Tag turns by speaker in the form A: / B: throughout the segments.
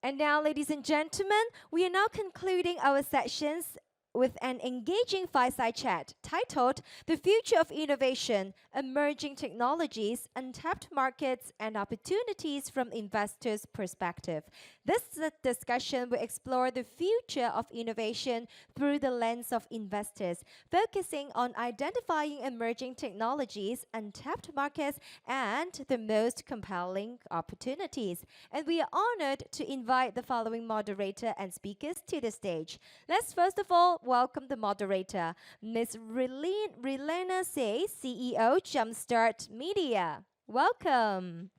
A: And now, ladies and gentlemen, we are now concluding our sessions with an engaging fireside chat titled The Future of Innovation, Emerging Technologies, Untapped Markets, and Opportunities from Investors' Perspective. This discussion will explore the future of innovation through the lens of investors, focusing on identifying emerging technologies, untapped markets, and the most compelling opportunities. And we are honored to invite the following moderator and speakers to the stage. Let's first of all welcome the moderator, Ms. Relena Sei, CEO, JumpStart Media. Welcome.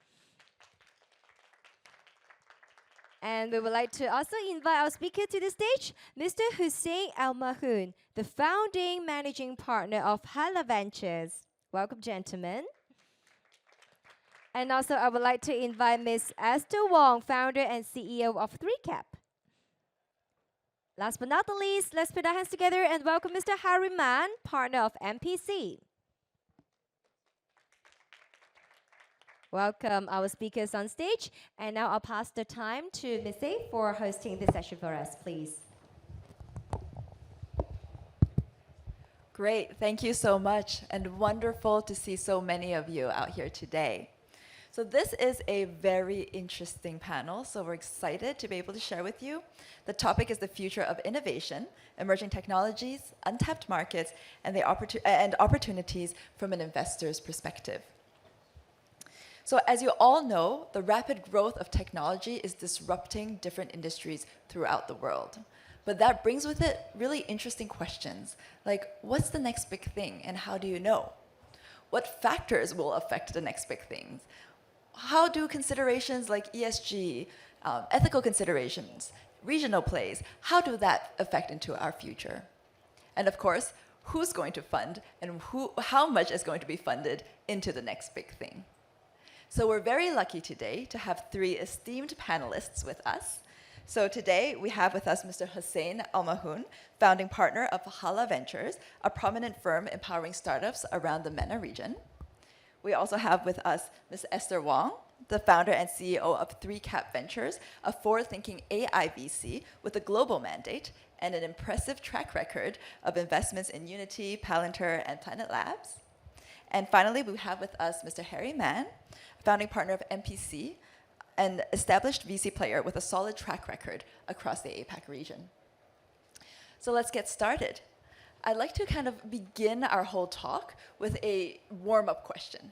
A: And we would like to also invite our speaker to the stage, Mr. Hussain Almarhoon, the founding managing partner of HALA Ventures. Welcome, gentlemen. And also, I would like to invite Ms. Esther Wong, founder and CEO of 3Cap. Last but not the least, let's put our hands together and welcome Mr. Harry Mann, partner of MPC. Welcome our speakers on stage. And now I'll pass the time to Ms. A for hosting this session for us, please.
B: Great, thank you so much, and wonderful to see so many of you out here today. So this is a very interesting panel, so we're excited to be able to share with you. The topic is the future of innovation, emerging technologies, untapped markets, and opportunities from an investor's perspective. So as you all know, the rapid growth of technology is disrupting different industries throughout the world. But that brings with it really interesting questions, like what's the next big thing and how do you know? What factors will affect the next big things? How do considerations like ESG, ethical considerations, regional plays, how do that affect into our future? And of course, who's going to fund and how much is going to be funded into the next big thing? So we're very lucky today to have three esteemed panelists with us. So today we have with us Mr. Hussain Almarhoon, founding partner of HALA Ventures, a prominent firm empowering startups around the MENA region. We also have with us Ms. Esther Wong, the founder and CEO of 3Cap Ventures, a forward-thinking AI VC with a global mandate and an impressive track record of investments in Unity, Palantir, and Planet Labs. And finally, we have with us Mr. Harry Mann, founding partner of MPC, an established VC player with a solid track record across the APAC region. So let's get started. I'd like to kind of begin our whole talk with a warm-up question.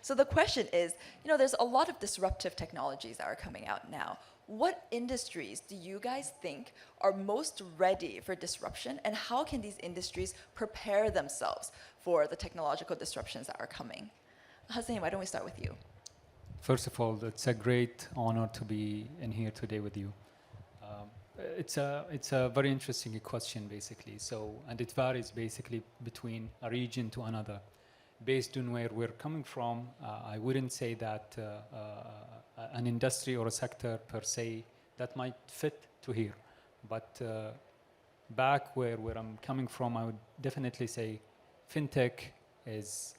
B: So the question is, there's a lot of disruptive technologies that are coming out now. What industries do you guys think are most ready for disruption, and how can these industries prepare themselves for the technological disruptions that are coming? Hussain, why don't we start with you?
C: First of all, it's a great honor to be in here today with you. It's a very interesting question, basically. And it varies basically between a region to another. Based on where we're coming from, I wouldn't say that an industry or a sector per se that might fit to here. But back where I'm coming from, I would definitely say fintech is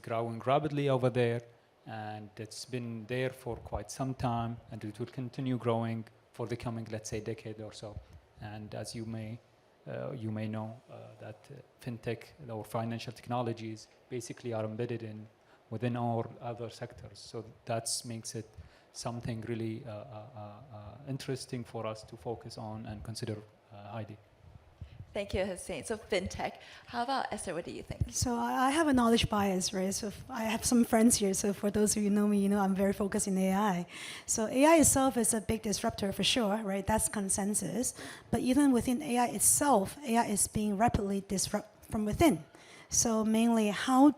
C: growing rapidly over there, and it's been there for quite some time, and it will continue growing for the coming, let's say, decade or so. And as you may know that fintech or financial technologies basically are embedded within all other sectors. So that makes it something really interesting for us to focus on and consider highly.
B: Thank you, Hussain. So fintech. How about Esther? What do you think?
D: So I have a knowledge bias, right? So I have some friends here. So for those of you who know me, I'm very focused in AI. So AI itself is a big disruptor for sure, right? That's consensus. But even within AI itself, AI is being rapidly disrupted from within. So mainly, how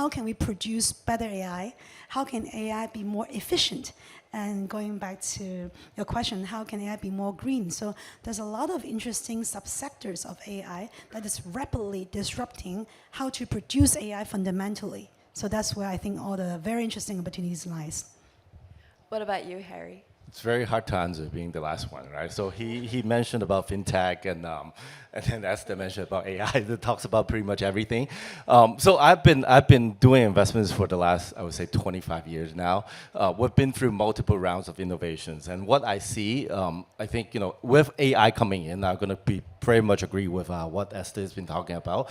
D: can we produce better AI? How can AI be more efficient? And going back to your question, how can AI be more green? So there's a lot of interesting subsectors of AI that is rapidly disrupting how to produce AI fundamentally. So that's where I think all the very interesting opportunities lies.
B: What about you, Harry?
E: It's very hard to answer, being the last one, right? So he mentioned about fintech, and then Esther mentioned about AI. That talks about pretty much everything. So I've been doing investments for the last, I would say, 25 years now. We've been through multiple rounds of innovations, and what I see, I think, with AI coming in, I'm going to be very much agree with what Esther has been talking about.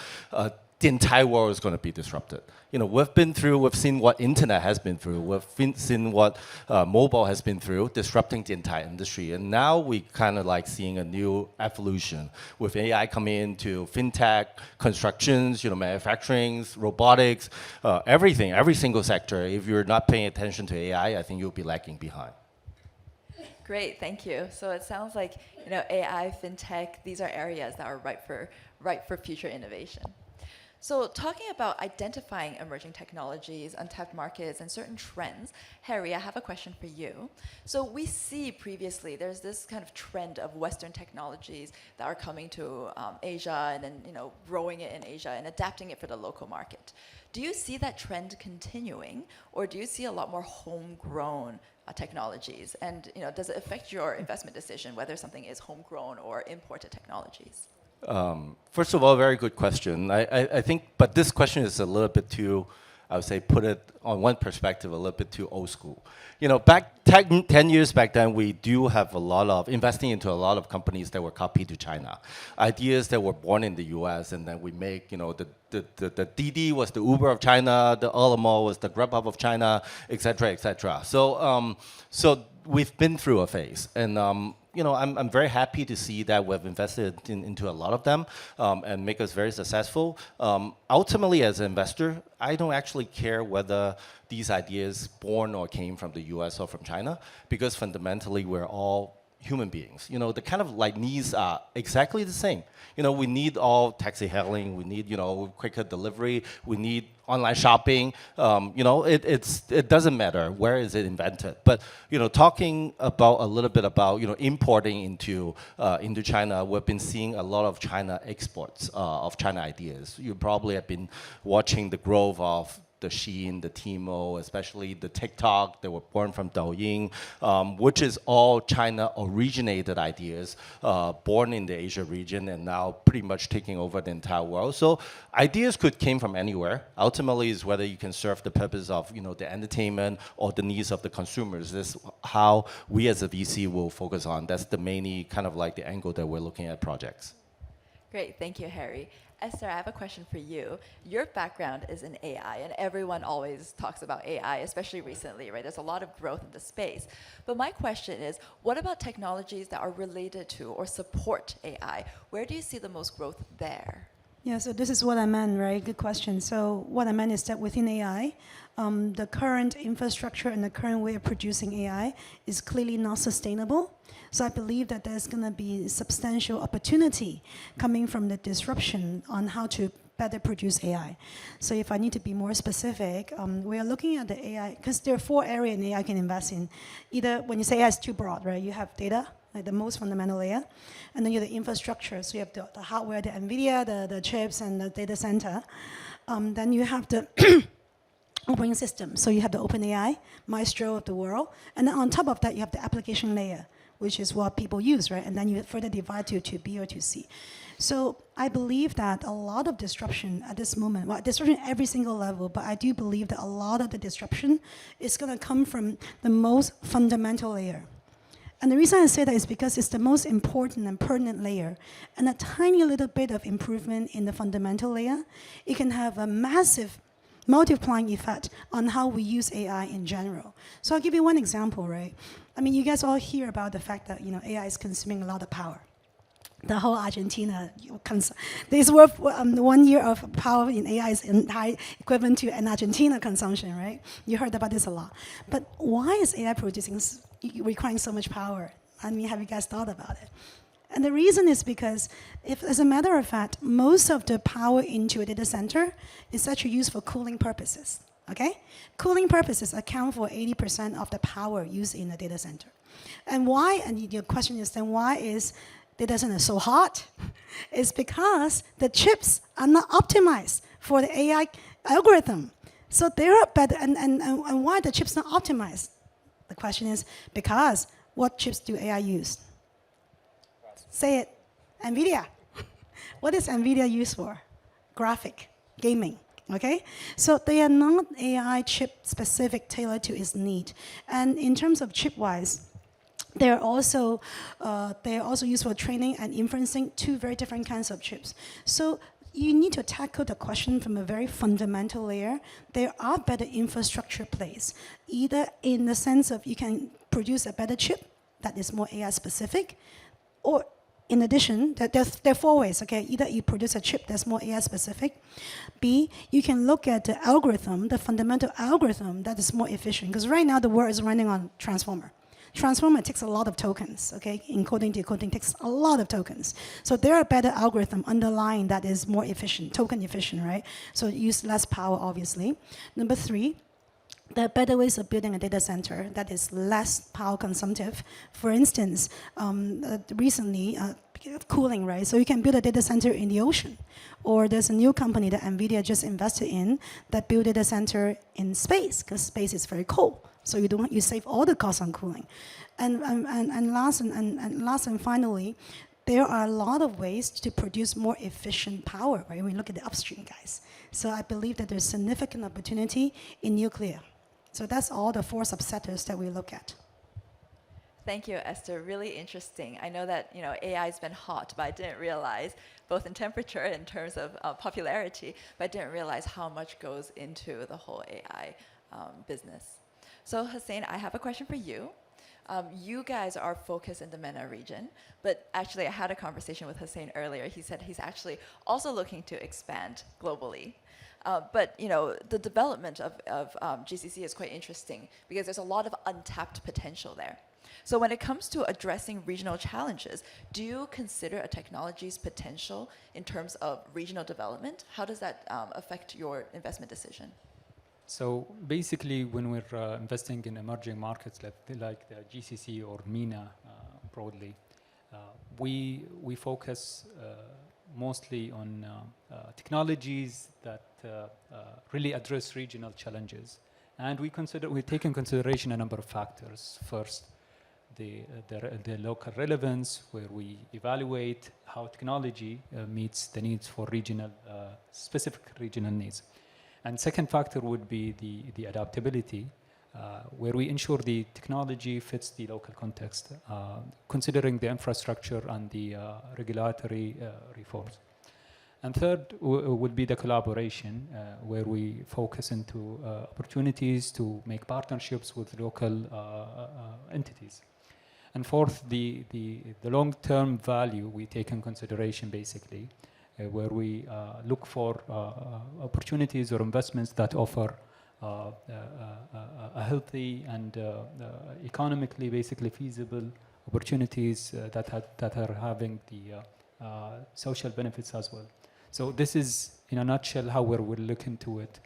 E: The entire world is going to be disrupted. We've seen what internet has been through, seen what mobile has been through, disrupting the entire industry. And now we kind of like seeing a new evolution with AI coming into fintech, constructions, manufacturing, robotics, everything, every single sector. If you're not paying attention to AI, I think you'll be lagging behind.
B: Great, thank you. So it sounds like AI, fintech, these are areas that are ripe for future innovation. So talking about identifying emerging technologies, untapped markets, and certain trends, Harry, I have a question for you. So we see previously there's this kind of trend of Western technologies that are coming to Asia and then growing it in Asia and adapting it for the local market. Do you see that trend continuing, or do you see a lot more homegrown technologies? And does it affect your investment decision whether something is homegrown or imported technologies?
E: First of all, very good question. I think, but this question is a little bit too, I would say, put it on one perspective, a little bit too old school. Back 10 years back then, we do have a lot of investing into a lot of companies that were copied to China. Ideas that were born in the US, and then we make, the Didi was the Uber of China, the Almarhoon was the Grubhub of China, et cetera, et cetera. So we've been through a phase, and I'm very happy to see that we've invested into a lot of them and make us very successful. Ultimately, as an investor, I don't actually care whether these ideas born or came from the US or from China, because fundamentally we're all human beings. The kind of like needs are exactly the same. We need all taxi hailing, we need, quicker delivery, we need online shopping. It doesn't matter where is it invented. But, talking about a little bit about, importing into China, we've been seeing a lot of China exports of China ideas. You probably have been watching the growth of the Shein, the Tmall, especially the TikTok that were born from Douyin, which is all China-originated ideas born in the Asia region and now pretty much taking over the entire world. So ideas could came from anywhere. Ultimately, is whether you can serve the purpose of the entertainment or the needs of the consumers. This is how we as a VC will focus on. That's the mainly kind of like the angle that we're looking at projects.
B: Great, thank you, Harry. Esther, I have a question for you. Your background is in AI, and everyone always talks about AI, especially recently, right? There's a lot of growth in the space. But my question is, what about technologies that are related to or support AI? Where do you see the most growth there?
D: Yeah, so this is what I meant, right? Good question. So what I meant is that within AI, the current infrastructure and the current way of producing AI is clearly not sustainable. So I believe that there's going to be substantial opportunity coming from the disruption on how to better produce AI. So if I need to be more specific, we are looking at the AI, because there are 4 areas in AI I can invest in. Either, when you say AI is too broad, right? You have data, like the most fundamental layer, and then you have the infrastructure. So you have the hardware, the NVIDIA, the chips, and the data center. Then you have the operating system. So you have the OpenAI, Maestro of the world. And then on top of that, you have the application layer, which is what people use, right? And then you further divide to B or to C. So I believe that a lot of disruption at this moment, well, disruption at every single level, but I do believe that a lot of the disruption is going to come from the most fundamental layer. And the reason I say that is because it's the most important and pertinent layer. And a tiny little bit of improvement in the fundamental layer, it can have a massive multiplying effect on how we use AI in general. So I'll give you one example, right? I mean, you guys all hear about the fact that AI is consuming a lot of power. The whole Argentina, this worth 1 year of power in AI is equivalent to an Argentina consumption, right? You heard about this a lot. But why is AI requiring so much power? I mean, have you guys thought about it? And the reason is because, if, as a matter of fact, most of the power into a data center is actually used for cooling purposes, okay? Cooling purposes account for 80% of the power used in a data center. And why, and your question is then, why is data center so hot? It's because the chips are not optimized for the AI algorithm. So they're better, and why the chips not optimized? The question is because what chips do AI use? Say it. NVIDIA. What is NVIDIA used for? Graphic, gaming. Okay, so they are not AI chip specific, tailored to its need. And in terms of chip-wise, they are also used for training and inferencing, two very different kinds of chips. So you need to tackle the question from a very fundamental layer. There are better infrastructure plays, either in the sense of you can produce a better chip that is more AI specific, or in addition, there are four ways, okay? Either you produce a chip that's more AI specific. B, you can look at the algorithm, the fundamental algorithm that is more efficient. Because right now the world is running on transformer. Transformer takes a lot of tokens, okay? Encoding, decoding takes a lot of tokens. So there are better algorithm underlying that is more efficient, token efficient, right? So use less power, obviously. Number 3, there are better ways of building a data center that is less power consumptive. For instance, recently, cooling, right? So you can build a data center in the ocean. Or there's a new company that NVIDIA just invested in that build a data center in space, because space is very cold. So you save all the costs on cooling. And last and finally, there are a lot of ways to produce more efficient power, right? When we look at the upstream guys. So I believe that there's significant opportunity in nuclear. So that's all the 4 subsectors that we look at.
B: Thank you, Esther. Really interesting. I know that AI has been hot, but I didn't realize, both in temperature and in terms of popularity, but I didn't realize how much goes into the whole AI business. So Hussain, I have a question for you. You guys are focused in the MENA region, but actually I had a conversation with Hussain earlier. He said he's actually also looking to expand globally. But the development of GCC is quite interesting because there's a lot of untapped potential there. So when it comes to addressing regional challenges, do you consider a technology's potential in terms of regional development? How does that affect your investment decision?
C: So basically, when we're investing in emerging markets like the GCC or MENA broadly, we focus mostly on technologies that really address regional challenges, and we take in consideration a number of factors. First, the local relevance, where we evaluate how technology meets the needs for specific regional needs. And second factor would be the adaptability, where we ensure the technology fits the local context, considering the infrastructure and the regulatory reforms. And third would be the collaboration, where we focus into opportunities to make partnerships with local entities. And fourth, the long-term value we take in consideration, basically, where we look for opportunities or investments that offer a healthy and economically basically feasible opportunities that are having the social benefits as well. So this is, in a nutshell, how we'll look into it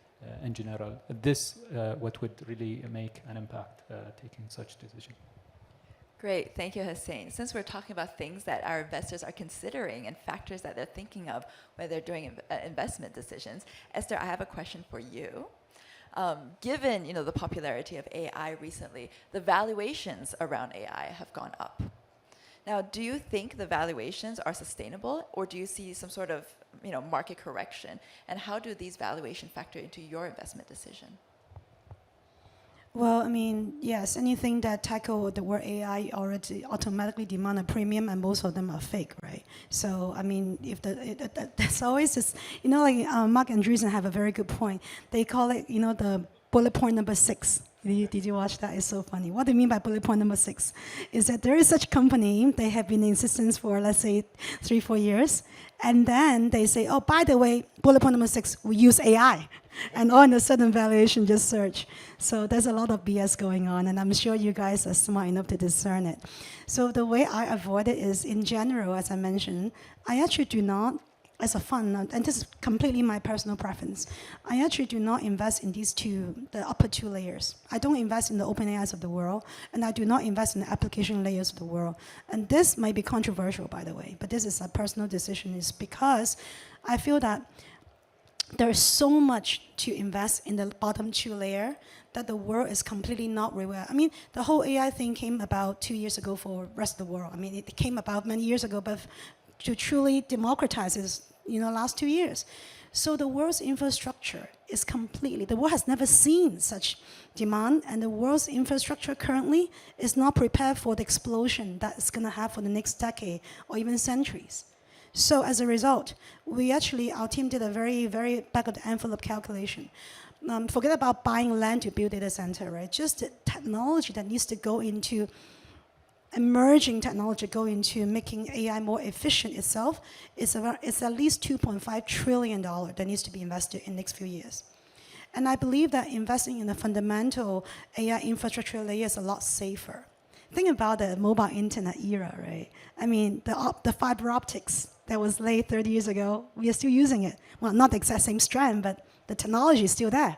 C: in general. This what would really make an impact taking such decision.
B: Great, thank you, Hussain. Since we're talking about things that our investors are considering and factors that they're thinking of when they're doing investment decisions, Esther, I have a question for you. Given the popularity of AI recently, the valuations around AI have gone up. Now, do you think the valuations are sustainable, or do you see some sort of market correction? And how do these valuations factor into your investment decision?
D: Well, I mean, yes, anything that tackle the word AI already automatically demand a premium, and most of them are fake, right? So, I mean, that's always just, Mark Andreessen have a very good point. They call it, the bullet point number 6. Did you watch that? It's so funny. What they mean by bullet point number 6 is that there is such company, they have been in existence for, let's say, 3-4 years, and then they say, oh, by the way, bullet point number 6, we use AI. And all in a sudden valuation just surge. So there's a lot of BS going on, and I'm sure you guys are smart enough to discern it. So the way I avoid it is, in general, as I mentioned, I actually do not, as a fund, and this is completely my personal preference, I actually do not invest in the upper 2 layers. I don't invest in the open AIs of the world, and I do not invest in the application layers of the world. And this might be controversial, by the way, but this is a personal decision, is because I feel that there's so much to invest in the bottom 2 layer that the world is completely not aware. I mean, the whole AI thing came about 2 years ago for the rest of the world. I mean, it came about many years ago, but to truly democratize is, last 2 years. So the world's infrastructure is completely, the world has never seen such demand, and the world's infrastructure currently is not prepared for the explosion that it's going to have for the next decade or even centuries. So as a result, our team did a very, very back of the envelope calculation. Forget about buying land to build data center, right? Just the technology that needs to go into, emerging technology go into making AI more efficient itself it's at least $2.5 trillion that needs to be invested in the next few years. And I believe that investing in the fundamental AI infrastructure layer is a lot safer. Think about the mobile internet era, right? I mean, the fiber optics that was laid 30 years ago, we are still using it. Well, not the exact same strand, but the technology is still there.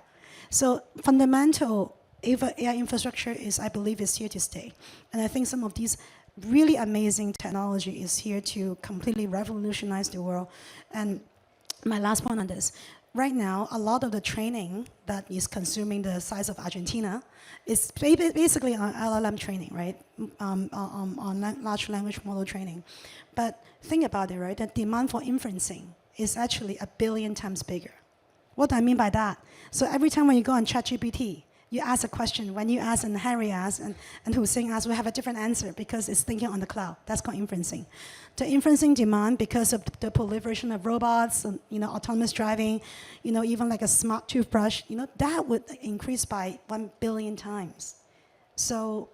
D: So fundamental AI infrastructure I believe, is here to stay. And I think some of these really amazing technology is here to completely revolutionize the world. And my last point on this, right now, a lot of the training that is consuming the size of Argentina is basically on LLM training, right? On large language model training. But think about it, right? The demand for inferencing is actually 1 billion times bigger. What do I mean by that? So every time when you go on ChatGPT, you ask a question, when you ask and Harry asks and Hussain asks, we have a different answer because it's thinking on the cloud. That's called inferencing. The inferencing demand, because of the proliferation of robots, and, autonomous driving, even like a smart toothbrush, that would increase by 1 billion times. So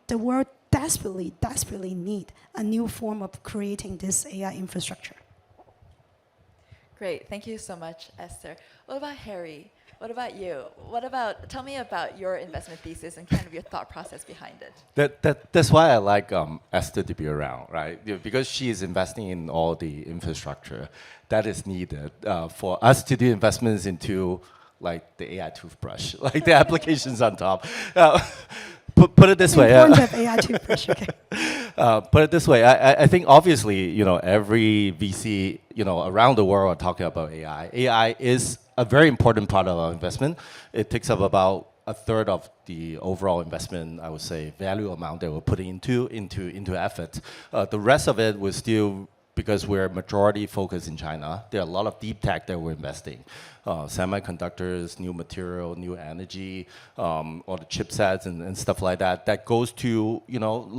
D: the world desperately, desperately need a new form of creating this AI infrastructure.
B: Great, thank you so much, Esther. What about Harry? What about you? Tell me about your investment thesis and kind of your thought process behind it.
E: That's why I like Esther to be around, right? Because she is investing in all the infrastructure that is needed for us to do investments into like the AI toothbrush, like the applications on top. Put it this way.
D: Of AI toothbrush, okay.
E: Put it this way, I think obviously, every VC, around the world are talking about AI. AI is a very important part of our investment. It takes up about 1/3 of the overall investment, I would say, value amount that we're putting into effort. The rest of it was still, because we're majority focused in China, there are a lot of deep tech that we're investing. Semiconductors, new material, new energy, all the chipsets and stuff like that. That goes to,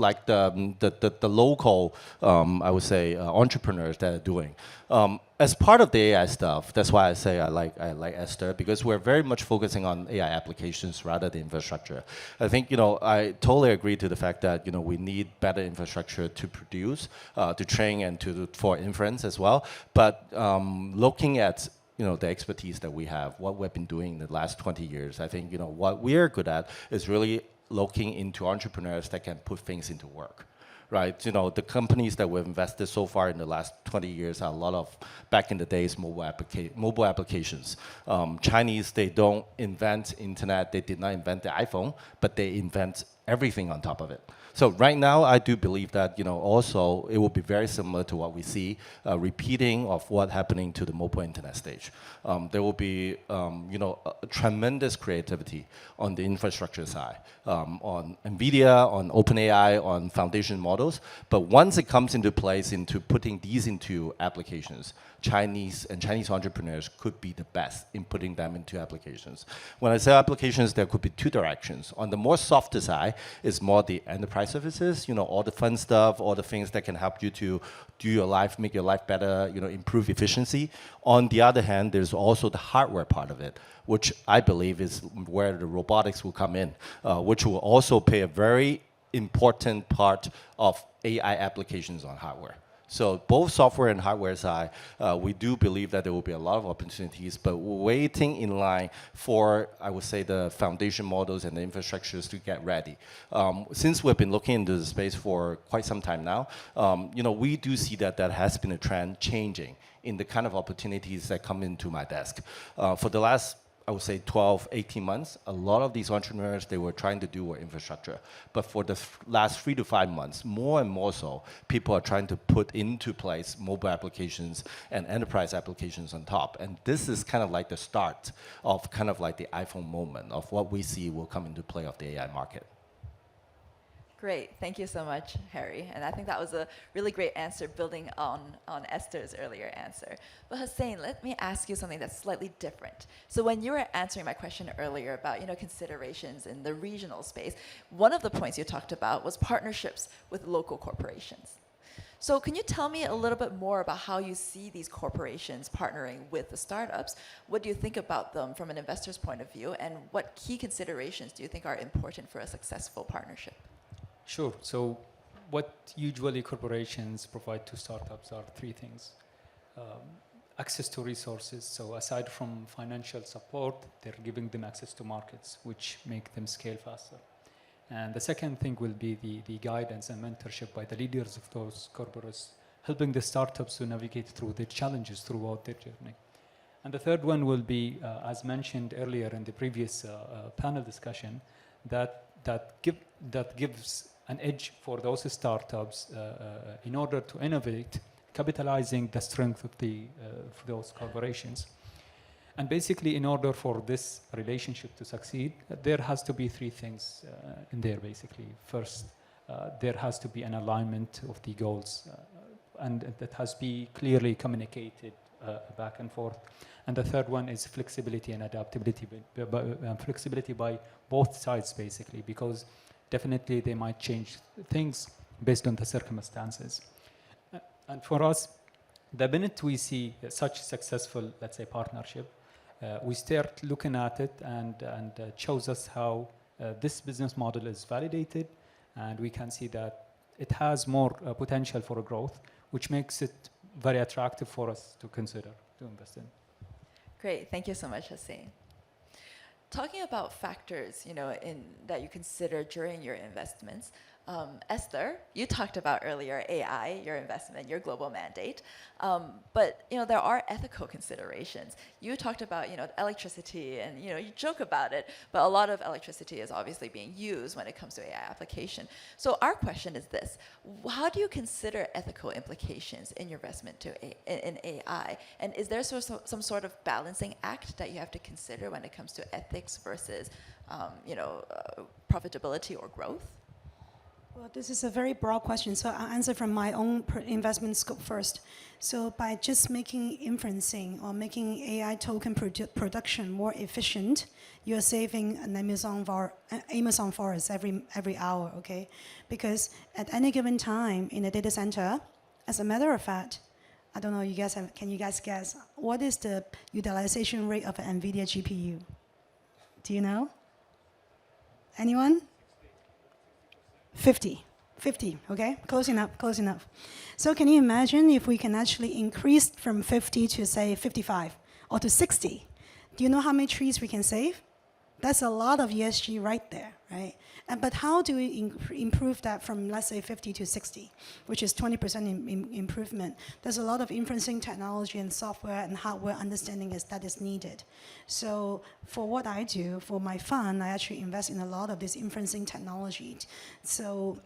E: like the local, I would say, entrepreneurs that are doing. As part of the AI stuff, that's why I say I like Esther, because we're very much focusing on AI applications rather than infrastructure. I think, I totally agree to the fact that, we need better infrastructure to produce, to train and for inference as well. But looking at the expertise that we have, what we've been doing in the last 20 years, I think, what we're good at is really looking into entrepreneurs that can put things into work. Right, the companies that we've invested so far in the last 20 years are a lot of, back in the days, mobile applications. Chinese, they don't invent internet, they did not invent the iPhone, but they invent everything on top of it. So right now, I do believe that, also it will be very similar to what we see, repeating of what happening to the mobile internet stage. There will be, a tremendous creativity on the infrastructure side, on NVIDIA, on OpenAI, on foundation models. But once it comes into place into putting these into applications, Chinese entrepreneurs could be the best in putting them into applications. When I say applications, there could be 2 directions. On the more softer side is more the enterprise services, all the fun stuff, all the things that can help you to do your life, make your life better, improve efficiency. On the other hand, there's also the hardware part of it, which I believe is where the robotics will come in, which will also play a very important part of AI applications on hardware. So both software and hardware side, we do believe that there will be a lot of opportunities, but we're waiting in line for, I would say, the foundation models and the infrastructures to get ready. Since we've been looking into the space for quite some time now, we do see that has been a trend changing in the kind of opportunities that come into my desk. For the last, I would say 12, 18 months, a lot of these entrepreneurs, they were trying to do were infrastructure. But for the last 3 to 5 months, more and more so, people are trying to put into place mobile applications and enterprise applications on top. And this is kind of like the start of kind of like the iPhone moment of what we see will come into play of the AI market.
B: Great, thank you so much, Harry. And I think that was a really great answer building on Esther's earlier answer. But Hussain, let me ask you something that's slightly different. So when you were answering my question earlier about considerations in the regional space, one of the points you talked about was partnerships with local corporations. So can you tell me a little bit more about how you see these corporations partnering with the startups? What do you think about them from an investor's point of view? And what key considerations do you think are important for a successful partnership?
C: Sure. So what usually corporations provide to startups are 3 things. Access to resources. So aside from financial support, they're giving them access to markets, which make them scale faster. And the second thing will be the guidance and mentorship by the leaders of those corporates, helping the startups to navigate through the challenges throughout their journey. And the third one will be, as mentioned earlier in the previous panel discussion, that gives an edge for those startups in order to innovate, capitalizing the strength of those corporations. And basically, in order for this relationship to succeed, there has to be 3 things in there, basically. First, there has to be an alignment of the goals, and that has to be clearly communicated back and forth. And the third one is flexibility and adaptability, flexibility by both sides, basically, because definitely they might change things based on the circumstances. And for us, the minute we see such successful, let's say, partnership, we start looking at it, and it shows us how this business model is validated, and we can see that it has more potential for growth, which makes it very attractive for us to consider to invest in.
B: Great, thank you so much, Hussain. Talking about factors, that you consider during your investments, Esther, you talked about earlier AI, your investment, your global mandate, but there are ethical considerations. You talked about electricity, and you joke about it, but a lot of electricity is obviously being used when it comes to AI application. So our question is this: how do you consider ethical implications in your investment in AI, and is there some sort of balancing act that you have to consider when it comes to ethics versus profitability or growth?
D: Well, this is a very broad question, so I'll answer from my own investment scope first. So by just making inferencing or making AI token production more efficient, you're saving an Amazon forest every hour, okay? Because at any given time in a data center, as a matter of fact, I don't know, can you guys guess, what is the utilization rate of an NVIDIA GPU? Do you know? Anyone? 50, okay? Close enough. So can you imagine if we can actually increase from 50 to, say, 55 or to 60? Do you know how many trees we can save? That's a lot of ESG right there, right? But how do we improve that from, let's say, 50 to 60, which is 20% improvement? There's a lot of inferencing technology and software and hardware understanding that is needed. So for what I do, for my fund, I actually invest in a lot of this inferencing technology. So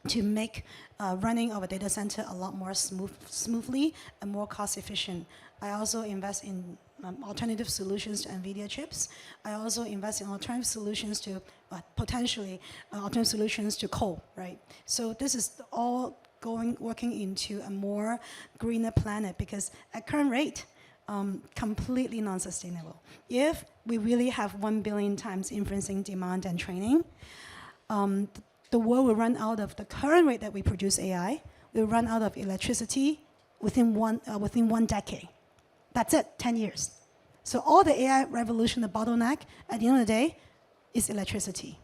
D: to make running of a data center a lot more smoothly and more cost efficient. I also invest in alternative solutions to NVIDIA chips. I also invest in alternative solutions to potentially alternative solutions to coal, right? So this is all working into a more greener planet, because at current rate, completely non-sustainable. If we really have 1 billion times inferencing demand and training, the world will run out of the current rate that we produce AI. We'll run out of electricity within one decade. That's it, 10 years. So all the AI revolution, the bottleneck, at the end of the day, is electricity.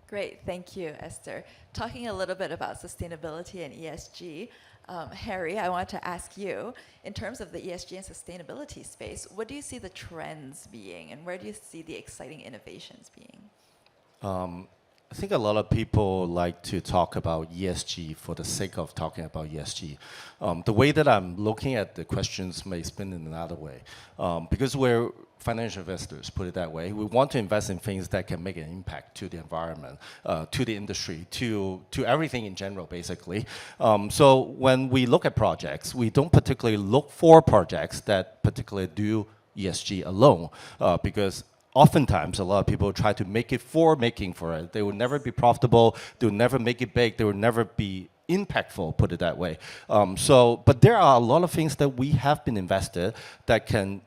B: Great, thank you, Esther. Talking a little bit about sustainability and ESG, Harry, I want to ask you, in terms of the ESG and sustainability space, what do you see the trends being, and where do you see the exciting innovations being?
E: I think a lot of people like to talk about ESG for the sake of talking about ESG. The way that I'm looking at the questions may spin in another way. Because we're financial investors, put it that way, we want to invest in things that can make an impact to the environment, to the industry, to everything in general, basically. So when we look at projects, we don't particularly look for projects that particularly do ESG alone, because oftentimes a lot of people try to make it for making for it. They will never be profitable, they will never make it big, they will never be impactful, put it that way. But there are a lot of things that we have been invested that can,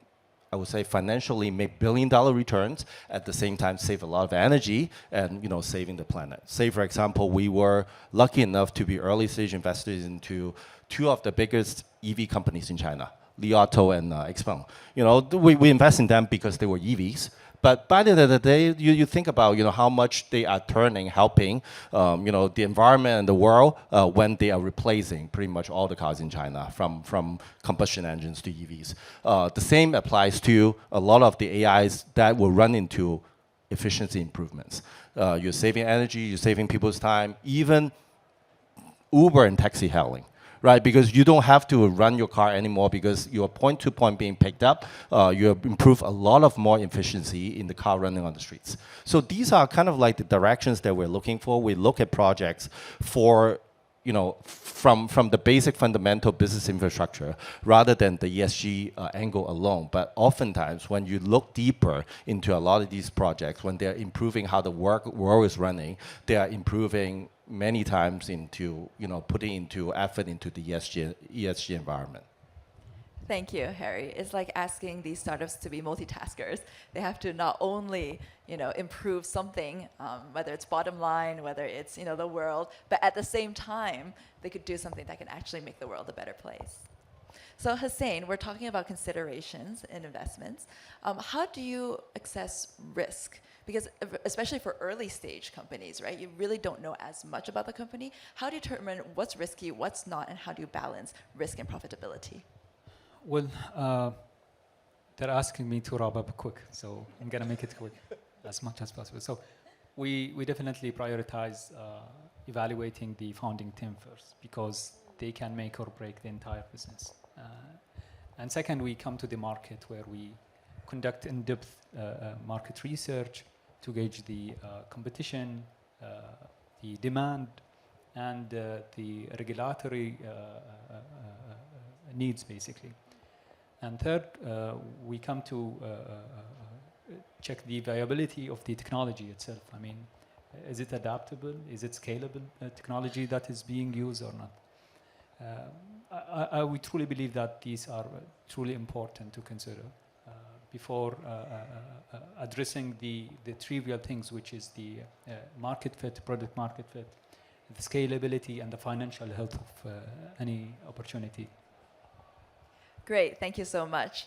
E: I would say, financially make billion-dollar returns, at the same time save a lot of energy and, you know, saving the planet. Say, for example, we were lucky enough to be early-stage investors into two of the biggest EV companies in China, Li Auto and XPeng. You know, we invest in them because they were EVs. But by the end of the day, you think about, you know, how much they are helping, you know, the environment and the world when they are replacing pretty much all the cars in China from combustion engines to EVs. The same applies to a lot of the AIs that will run into efficiency improvements. You're saving energy, you're saving people's time, even Uber and taxi hailing. Right, because you don't have to run your car anymore because you're point to point being picked up. You improve a lot of more efficiency in the car running on the streets. So these are kind of like the directions that we're looking for. We look at projects for, you know, from the basic fundamental business infrastructure rather than the ESG angle alone. But oftentimes when you look deeper into a lot of these projects, when they're improving how the world is running, they are improving many times into, you know, putting into effort into the ESG environment.
B: Thank you, Harry. It's like asking these startups to be multitaskers. They have to not only, you know, improve something, whether it's bottom line, whether it's, you know, the world, but at the same time, they could do something that can actually make the world a better place. So Hussain, we're talking about considerations in investments. How do you assess risk? Because especially for early stage companies, right, you really don't know as much about the company. How do you determine what's risky, what's not, and how do you balance risk and profitability?
C: Well, they're asking me to wrap up quick, so I'm gonna make it quick as much as possible. So we definitely prioritize evaluating the founding team first because they can make or break the entire business. And second, we come to the market where we conduct in-depth market research to gauge the competition, the demand, and the regulatory needs, basically. And third, we come to check the viability of the technology itself. I mean, is it adaptable? Is it scalable technology that is being used or not? We truly believe that these are truly important to consider before addressing the trivial things, which is the market fit, product market fit, the scalability, and the financial health of any opportunity.
B: Great, thank you so much.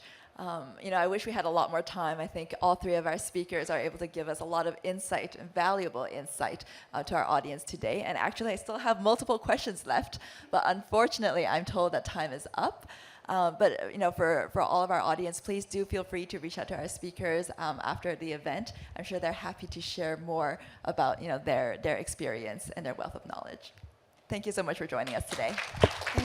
B: You know, I wish we had a lot more time. I think all three of our speakers are able to give us a lot of insight, valuable insight to our audience today. And actually, I still have multiple questions left, but unfortunately, I'm told that time is up. But you know, for all of our audience, please do feel free to reach out to our speakers after the event. I'm sure they're happy to share more about, you know, their experience and their wealth of knowledge. Thank you so much for joining us today.